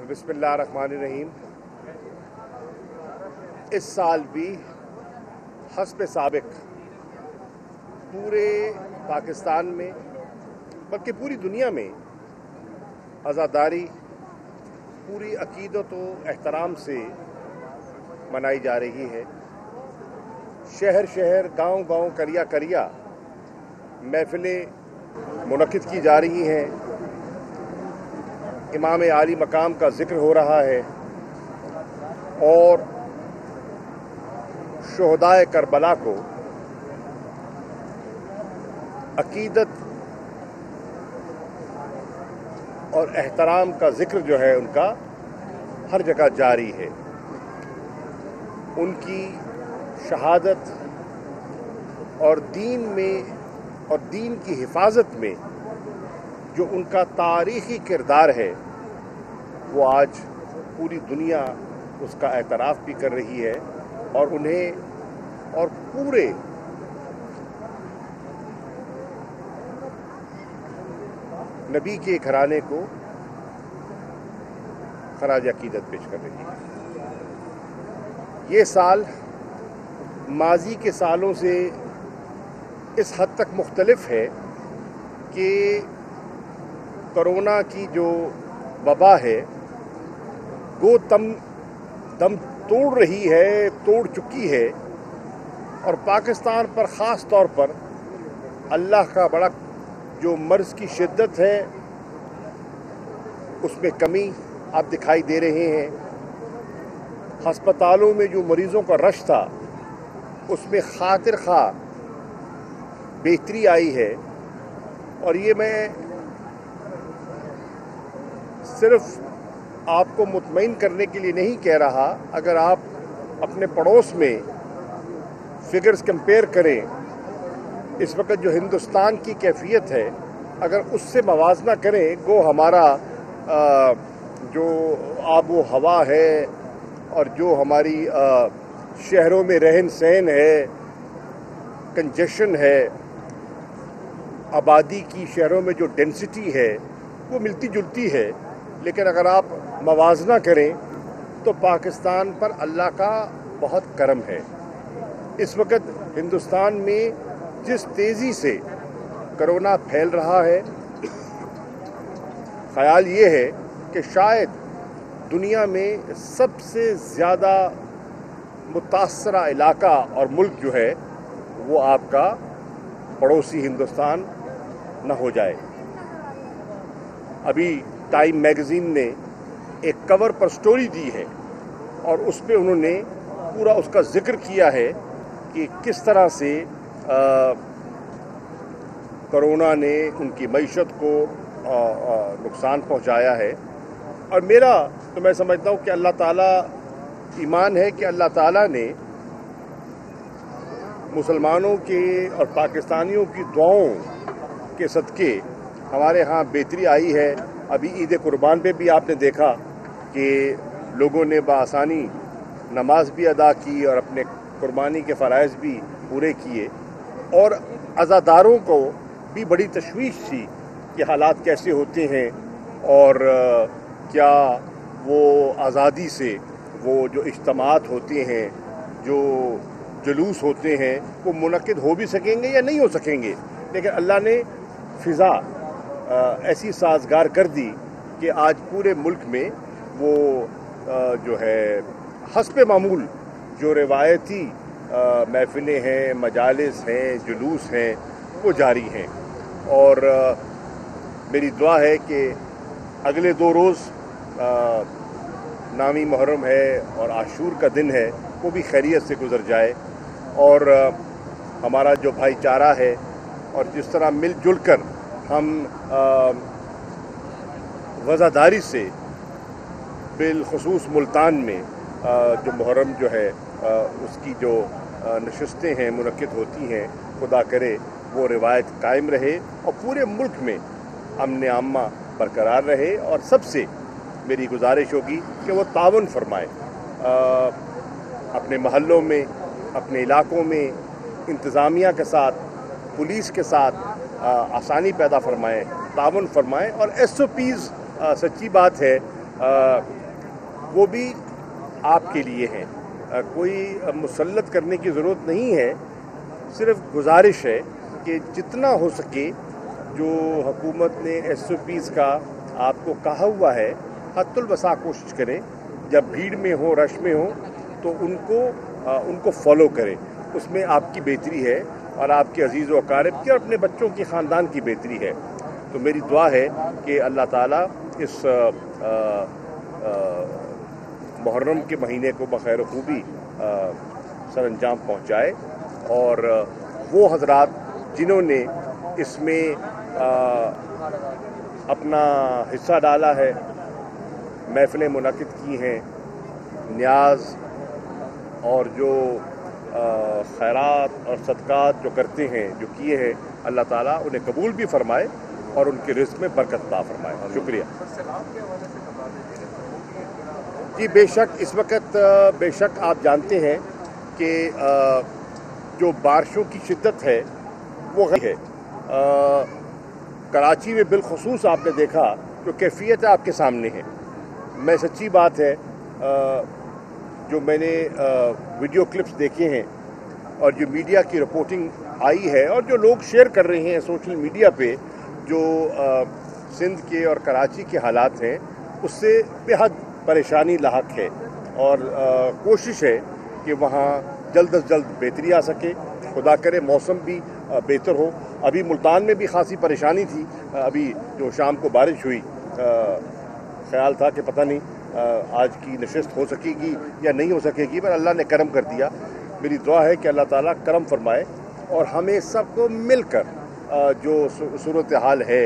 बिस्मिल्लाहिर्रहमानिर्रहीम। इस साल भी हस्ब साबिक पूरे पाकिस्तान में बल्कि पूरी दुनिया में आज़ादारी पूरी अकीदत व एहतराम से मनाई जा रही है। शहर शहर गांव गांव करिया करिया महफिलें मुनक़िद की जा रही हैं। इमाम आली मकाम का जिक्र हो रहा है और शुहदाए करबला को अकीदत और एहतराम का जिक्र जो है उनका हर जगह जारी है। उनकी शहादत और दीन की हिफाजत में जो उनका तारीख़ी किरदार है वो आज पूरी दुनिया उसका एतराफ़ भी कर रही है और उन्हें और पूरे नबी के घराने को खराज अकीदत पेश कर रही है। ये साल माजी के सालों से इस हद तक मुख्तलिफ है कि कोरोना की जो वबा है वो दम तोड़ रही है, तोड़ चुकी है और पाकिस्तान पर ख़ास तौर पर अल्लाह का बड़ा जो मर्ज़ की शिद्दत है उसमें कमी आप दिखाई दे रहे हैं। हस्पतालों में जो मरीज़ों का रश था उसमें खातिर खा बेहतरी आई है। और ये मैं सिर्फ आपको मुतमईन करने के लिए नहीं कह रहा, अगर आप अपने पड़ोस में फिगर्स कंपेयर करें, इस वक्त जो हिंदुस्तान की कैफियत है अगर उससे मवाजना करें, वो हमारा जो आबो हवा है और जो हमारी शहरों में रहन सहन है, कंजेशन है, आबादी की शहरों में जो डेंसिटी है वो मिलती जुलती है। लेकिन अगर आप मवाजना करें तो पाकिस्तान पर अल्लाह का बहुत करम है। इस वक्त हिंदुस्तान में जिस तेज़ी से कोरोना फैल रहा है, ख्याल ये है कि शायद दुनिया में सबसे ज़्यादा मुतासरा इलाका और मुल्क जो है वो आपका पड़ोसी हिंदुस्तान न हो जाए। अभी टाइम मैगज़ीन ने एक कवर पर स्टोरी दी है और उस पे उन्होंने पूरा उसका जिक्र किया है कि किस तरह से कोरोना ने उनकी मईशत को नुकसान पहुंचाया है। और मेरा तो मैं समझता हूं कि अल्लाह ताला ईमान है कि अल्लाह ताला ने मुसलमानों के और पाकिस्तानियों की दुआओं के सदके हमारे यहाँ बेहतरी आई है। अभी ईद कुर्बान पे भी आपने देखा कि लोगों ने बआसानी नमाज भी अदा की और अपने कुर्बानी के फ़राइज़ भी पूरे किए। और अज़ादारों को भी बड़ी तशवीश थी कि हालात कैसे होते हैं और क्या वो आज़ादी से वो जो इज्तिमात होते हैं, जो जुलूस होते हैं, वो मुनक़िद हो भी सकेंगे या नहीं हो सकेंगे। लेकिन अल्लाह ने फ़िज़ा ऐसी साज़गार कर दी कि आज पूरे मुल्क में वो जो है हस्ब मामूल जो रिवायती महफ़िलें हैं, मजालिस हैं, जुलूस हैं, वो जारी हैं। और मेरी दुआ है कि अगले 2 रोज़ नामी मुहर्रम है और आशूर का दिन है, वो भी खैरियत से गुज़र जाए और हमारा जो भाईचारा है और जिस तरह मिलजुल कर हम वज़ादारी से बिलखुसूस मुल्तान में जो मुहर्रम जो है उसकी जो नशस्तें हैं मुनक़िद होती हैं, खुदा करे वो रिवायत कायम रहे और पूरे मुल्क में अमन आम्मा बरकरार रहे। और सबसे मेरी गुजारिश होगी कि वो तावन फरमाए, अपने महल्लों में, अपने इलाकों में इंतज़ामिया के साथ, पुलिस के साथ आसानी पैदा फरमाएँ, तावन फरमाएँ। और SOPs सच्ची बात है वो भी आपके लिए हैं। कोई मुसल्लत करने की ज़रूरत नहीं है, सिर्फ गुजारिश है कि जितना हो सके जो हुकूमत ने SOPs का आपको कहा हुआ है, हद्दुल वसा कोशिश करें। जब भीड़ में हो, रश में हो, तो उनको फॉलो करें। उसमें आपकी बेहतरी है और आपके अजीज़ व अकारिब की और अपने बच्चों की ख़ानदान की बेहतरी है। तो मेरी दुआ है कि अल्लाह ताला इस मुहर्रम के महीने को बखैर खूबी सर अंजाम पहुँचाए, और वो हजरात जिन्होंने इसमें अपना हिस्सा डाला है, महफ़िलें मुनक़िद की हैं, न्याज और जो खैरात और सदक़ात जो करते हैं, जो किए हैं, अल्लाह ताला उन्हें कबूल भी फरमाए और उनके रिज़्क़ में बरकत अता फरमाए। शुक्रिया जी। बेशक इस वक्त बेशक आप जानते हैं कि जो बारिशों की शिद्दत है वो है। कराची में बिलखुसूस आपने देखा जो कैफियत आपके सामने है। मैं सच्ची बात है, जो मैंने वीडियो क्लिप्स देखे हैं और जो मीडिया की रिपोर्टिंग आई है और जो लोग शेयर कर रहे हैं सोशल मीडिया पे, जो सिंध के और कराची के हालात हैं, उससे बेहद परेशानी लाहक है। और कोशिश है कि वहाँ जल्द अज जल्द बेहतरी आ सके। खुदा करे मौसम भी बेहतर हो। अभी मुल्तान में भी खासी परेशानी थी। अभी जो शाम को बारिश हुई, ख्याल था कि पता नहीं आज की नशिस्त हो सकेगी या नहीं हो सकेगी, पर अल्लाह ने करम कर दिया। मेरी दुआ है कि अल्लाह ताला करम फरमाए और हमें सबको मिलकर जो सूरत हाल है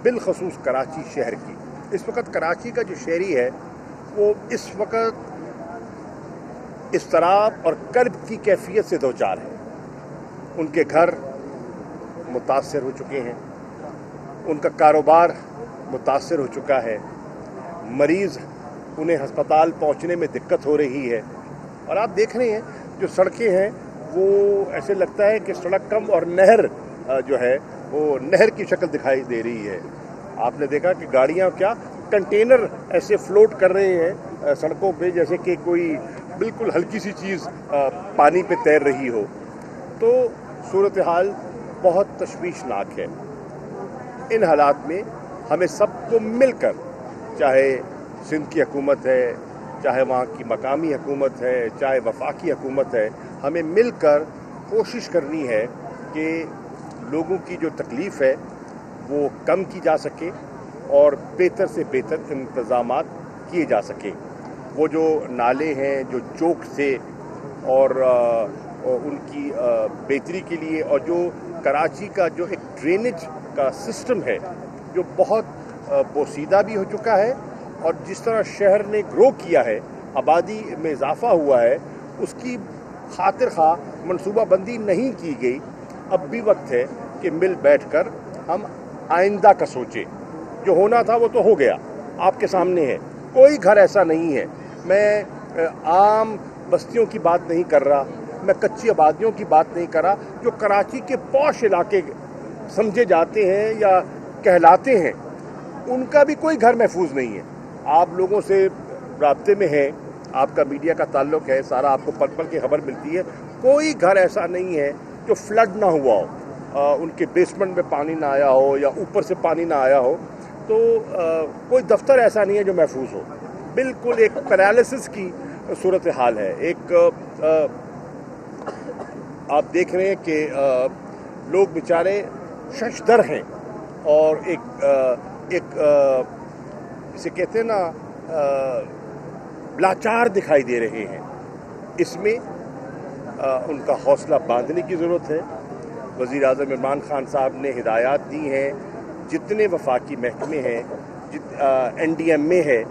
बिलखसूस कराची शहर की, इस वक्त कराची का जो शहरी है वो इस वक्त इस्तराब और कर्ब की कैफियत से दो चार है। उनके घर मुतासर हो चुके हैं, उनका कारोबार मुतासर हो चुका है, मरीज़ उन्हें हस्पताल पहुंचने में दिक्कत हो रही है। और आप देख रहे हैं जो सड़कें हैं वो ऐसे लगता है कि सड़क कम और नहर जो है वो नहर की शक्ल दिखाई दे रही है। आपने देखा कि गाड़ियां क्या कंटेनर ऐसे फ्लोट कर रहे हैं सड़कों पे, जैसे कि कोई बिल्कुल हल्की सी चीज़ पानी पे तैर रही हो। तो सूरत हाल बहुत तशवीशनाक है। इन हालात में हमें सबको मिलकर, चाहे सिंध की हुकूमत है, चाहे वहाँ की मकामी हुकूमत है, चाहे वफाकी हुकूमत है, हमें मिलकर कोशिश करनी है कि लोगों की जो तकलीफ़ है वो कम की जा सके और बेहतर से बेहतर इंतज़ामात किए जा सकें। वो जो नाले हैं जो चौक से और उनकी बेहतरी के लिए, और जो कराची का जो एक ड्रेनेज का सिस्टम है जो बहुत पोसीदा भी हो चुका है, और जिस तरह शहर ने ग्रो किया है, आबादी में इजाफा हुआ है, उसकी खातिर खा मनसूबा बंदी नहीं की गई। अब भी वक्त है कि मिल बैठकर हम आइंदा का सोचें। जो होना था वो तो हो गया, आपके सामने है। कोई घर ऐसा नहीं है, मैं आम बस्तियों की बात नहीं कर रहा, मैं कच्ची आबादियों की बात नहीं कर रहा, जो कराची के पॉश इलाके समझे जाते हैं या कहलाते हैं, उनका भी कोई घर महफूज नहीं है। आप लोगों से राब्ते में हैं, आपका मीडिया का ताल्लुक है, सारा आपको पल पल की खबर मिलती है। कोई घर ऐसा नहीं है जो फ्लड ना हुआ हो, उनके बेसमेंट में पानी ना आया हो या ऊपर से पानी ना आया हो। तो कोई दफ्तर ऐसा नहीं है जो महफूज हो। बिल्कुल एक पैरालिसिस की सूरत हाल है। एक आप देख रहे हैं कि लोग बेचारे शशदर हैं और एक इसे कहते हैं ना लाचार दिखाई दे रहे हैं। इसमें उनका हौसला बांधने की ज़रूरत है। वज़ीर आज़म इमरान खान साहब ने हिदायत दी हैं, जितने वफाकी महकमे हैं, NDM में है,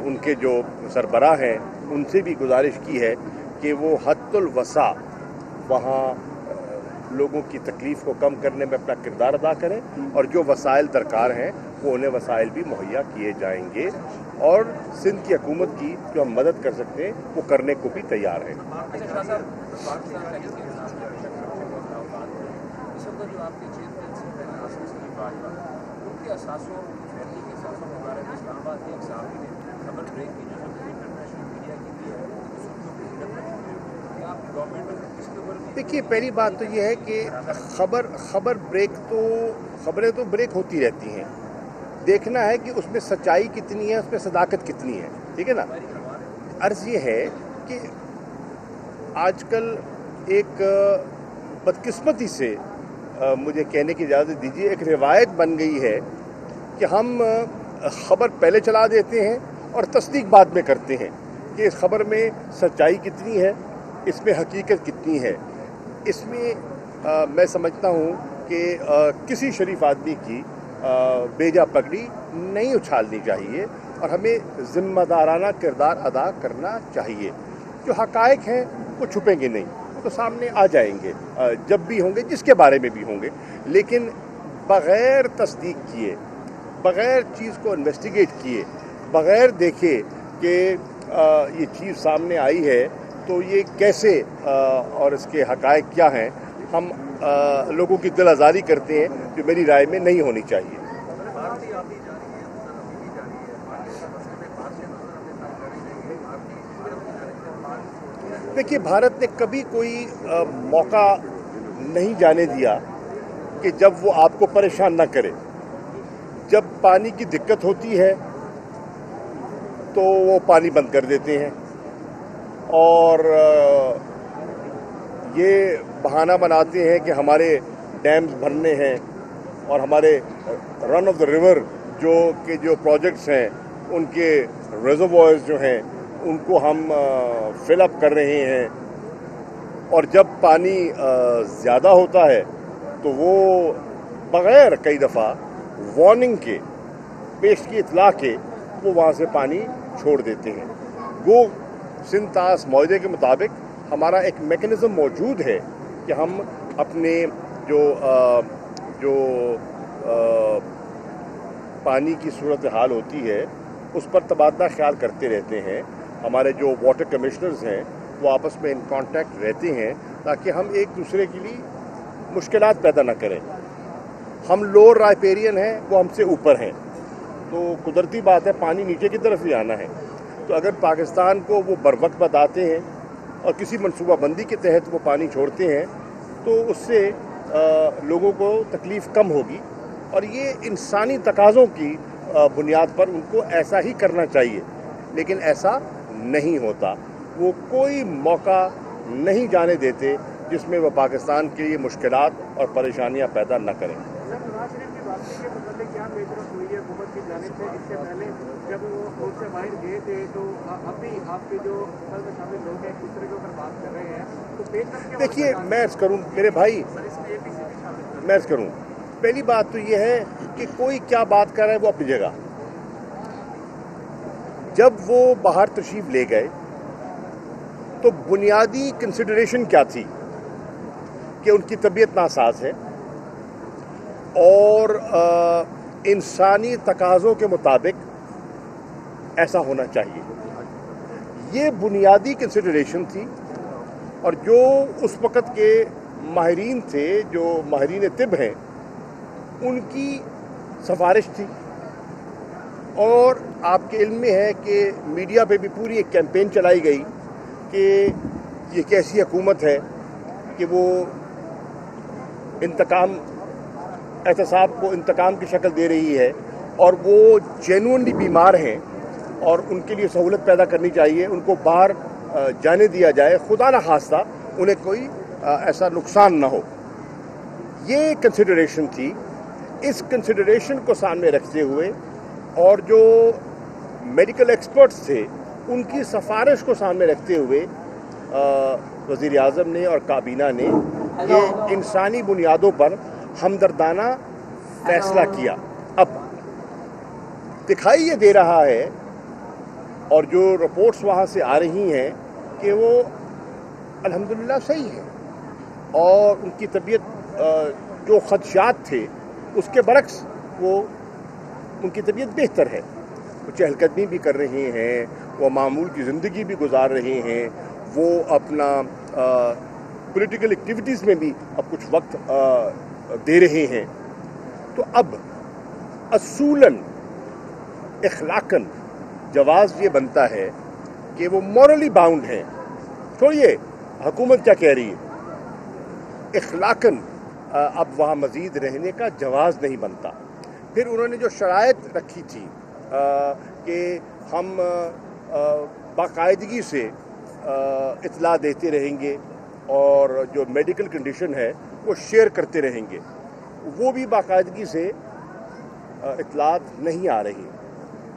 उनके जो सरबराह हैं, उनसे भी गुजारिश की है कि वो हद्दुल वसा वहाँ लोगों की तकलीफ़ को कम करने में अपना किरदार अदा करें, और जो वसाइल दरकार हैं वो उन्हें वसाइल भी मुहैया किए जाएंगे, और सिंध की हुकूमत की जो हम मदद कर सकते हैं वो करने को भी तैयार हैं। بات ہے ایک صحافی نے خبر بریک کی جو انٹرنیشنل میڈیا کی بھی ہے اس کو کیا آپ گورنمنٹ اس کے اوپر؟ دیکھیے پہلی بات تو یہ ہے کہ خبر خبریں تو بریک ہوتی رہتی ہیں. دیکھنا ہے کہ اس میں سچائی کتنی ہے, اس میں صداقت کتنی ہے. ٹھیک ہے نا. عرض یہ ہے کہ آج کل ایک بدقسمتی سے مجھے کہنے کی اجازت دیجیے ایک روایت بن گئی ہے کہ ہم خبر پہلے چلا دیتے ہیں اور تصدیق بعد میں کرتے ہیں کہ اس خبر میں سچائی کتنی ہے, اس میں حقیقت کتنی ہے. اس میں میں سمجھتا ہوں کہ کسی شریف آدمی کی بیجا پگڑی نہیں اچھالنی چاہیے اور ہمیں ذمہ دارانہ کردار ادا کرنا چاہیے. جو حقائق ہیں وہ چھپیں گے نہیں, وہ تو سامنے آ جائیں گے جب بھی ہوں گے, جس کے بارے میں بھی ہوں گے. لیکن بغیر تصدیق کیے, بغیر چیز کو انویسٹیگیٹ کیے, بغیر دیکھے کہ یہ چیز سامنے آئی ہے تو یہ کیسے اور اس کے حقائق کیا ہیں, ہم لوگوں کی دل آزاری کرتے ہیں جو میری رائے میں نہیں ہونی چاہیے. دیکھیے بھارت نے کبھی کوئی موقع نہیں جانے دیا کہ جب وہ آپ کو پریشان نہ کرے. جب پانی کی دقت ہوتی ہے تو وہ پانی بند کر دیتے ہیں اور یہ بہانہ بناتے ہیں کہ ہمارے ڈیمز بھرنے ہیں اور ہمارے رن آف دا ریور جو پروجیکٹس ہیں ان کے ریزروائرز جو ہیں ان کو ہم فل اپ کر رہے ہیں. اور جب پانی زیادہ ہوتا ہے تو وہ بغیر کئی دفعہ وارننگ کے, پیش کی اطلاع کے وہ وہاں سے پانی چھوڑ دیتے ہیں. وہ سندھ طاس معاہدے کے مطابق ہمارا ایک میکنزم موجود ہے کہ ہم اپنے جو پانی کی صورتحال ہوتی ہے اس پر تبادلہ خیال کرتے رہتے ہیں. ہمارے جو واٹر کمشنرز ہیں وہ آپس میں ان کانٹیکٹ رہتے ہیں تاکہ ہم ایک دوسرے کے لیے مشکلات پیدا نہ کریں. ہم لوور رائپیرین ہیں, وہ ہم سے اوپر ہیں, تو قدرتی بات ہے پانی نیچے کی طرف ہی آنا ہے. تو اگر پاکستان کو وہ بروقت بتاتے ہیں اور کسی منصوبہ بندی کے تحت وہ پانی چھوڑتے ہیں تو اس سے لوگوں کو تکلیف کم ہوگی. اور یہ انسانی تقاضوں کی بنیاد پر ان کو ایسا ہی کرنا چاہیے, لیکن ایسا نہیں ہوتا. وہ کوئی موقع نہیں جانے دیتے جس میں وہ پاکستان کے لیے مشکلات اور پریشانیاں پیدا نہ کریں. دیکھیے میں عرض کروں میرے بھائی, میں عرض کروں پہلی بات تو یہ ہے کہ کوئی کیا بات کر رہا ہے وہ اپنی جگہ. جب وہ باہر تشریف لے گئے تو بنیادی کنسیڈریشن کیا تھی کہ ان کی طبیعت ناساز ہے اور انسانی تقاضوں کے مطابق ایسا ہونا چاہیے. یہ بنیادی کنسیڈریشن تھی اور جو اس وقت کے ماہرین تھے, جو ماہرین طب ہیں, ان کی سفارش تھی. اور آپ کے علم میں ہے کہ میڈیا پہ بھی پوری ایک کیمپین چلائی گئی کہ یہ کیسی حکومت ہے کہ وہ احتساب کو انتقام کی شکل دے رہی ہے, اور وہ جینوئنلی بیمار ہیں اور ان کے لیے سہولت پیدا کرنی چاہیے, ان کو باہر جانے دیا جائے, خدا نہ خواستہ انہیں کوئی ایسا نقصان نہ ہو. یہ کنسیڈریشن تھی. اس کنسیڈریشن کو سامنے رکھتے ہوئے اور جو میڈیکل ایکسپرٹس تھے ان کی سفارش کو سامنے رکھتے ہوئے وزیر اعظم نے اور کابینہ نے یہ انسانی بنیادوں پر ہمدردانہ فیصلہ کیا. اب دکھائی یہ دے رہا ہے اور جو رپورٹس وہاں سے آ رہی ہیں کہ وہ الحمدللہ صحیح ہے اور ان کی طبیعت جو خدشات تھے اس کے برعکس ان کی طبیعت بہتر ہے. وہ چہل قدمی بھی کر رہے ہیں, وہ معمول کی زندگی بھی گزار رہے ہیں, وہ اپنا پولیٹیکل ایکٹیویٹیز میں بھی اب کچھ وقت دے رہے ہیں. تو اب اصولاً اخلاقاً جواز یہ بنتا ہے کہ وہ مورلی باؤنڈ ہیں. چھوڑیے حکومت کیا کہہ رہی ہے، اخلاقاً اب وہاں مزید رہنے کا جواز نہیں بنتا. پھر انہوں نے جو شرائط رکھی تھی کہ ہم باقاعدگی سے اطلاع دیتے رہیں گے اور جو میڈیکل کنڈیشن ہے وہ شیئر کرتے رہیں گے، وہ بھی باقاعدگی سے اطلاعات نہیں آ رہی.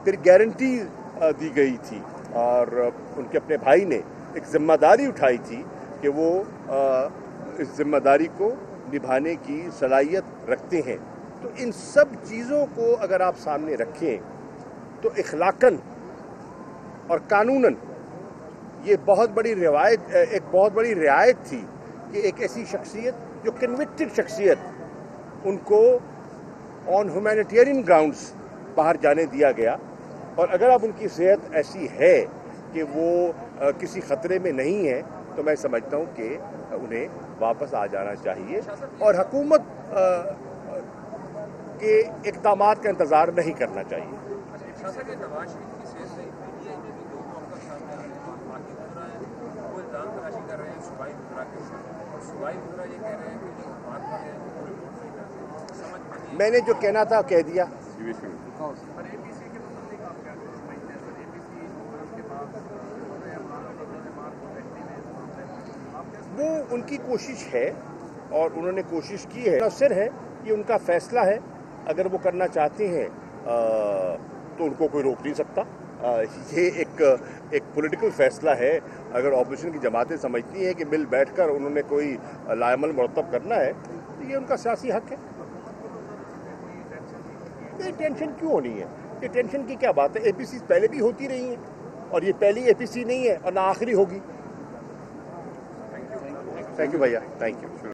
پھر گارنٹی دی گئی تھی اور ان کے اپنے بھائی نے ایک ذمہ داری اٹھائی تھی کہ وہ اس ذمہ داری کو نبھانے کی صلاحیت رکھتے ہیں. تو ان سب چیزوں کو اگر آپ سامنے رکھیں تو اخلاقاً اور قانوناً یہ ایک بہت بڑی رعایت تھی کہ ایک ایسی شخصیت جو کنوکٹڈ شخصیت، ان کو آن ہیومینیٹیرین گراؤنڈز باہر جانے دیا گیا. اور اگر اب ان کی صحت ایسی ہے کہ وہ کسی خطرے میں نہیں ہے تو میں سمجھتا ہوں کہ انہیں واپس آ جانا چاہیے اور حکومت کے اقدامات کا انتظار نہیں کرنا چاہیے. نواز شریف کی صحت صحیح پی ٹی آئی میں بھی دو موقع سامنے آ رہے ہیں. باقی وزرا ہے وہ الزام تراشی کر رہے ہیں صوبائی وزرا کے اوپر، اور صوبائی وزرا یہ کہہ رہے ہیں کہ جو بات والے ہیں وہ رپورٹ نہیں کرتے. سمجھ میں نہیں. میں نے جو کہنا تھا کہہ دیا. وہ ان کی کوشش ہے اور انہوں نے کوشش کی ہے، منحصر ہے، یہ ان کا فیصلہ ہے. اگر وہ کرنا چاہتے ہیں تو ان کو کوئی روک نہیں سکتا. یہ ایک پولیٹیکل فیصلہ ہے. اگر اپوزیشن کی جماعتیں سمجھتی ہیں کہ مل بیٹھ کر انہوں نے کوئی لائحہ مرتب کرنا ہے تو یہ ان کا سیاسی حق ہے. یہ ٹینشن کیوں ہونی ہے؟ یہ ٹینشن کی کیا بات ہے؟ اے پی سی پہلے بھی ہوتی رہی ہیں اور یہ پہلی اے پی سی نہیں ہے اور نہ آخری ہوگی. تھینک یو بھیا، تھینک یو.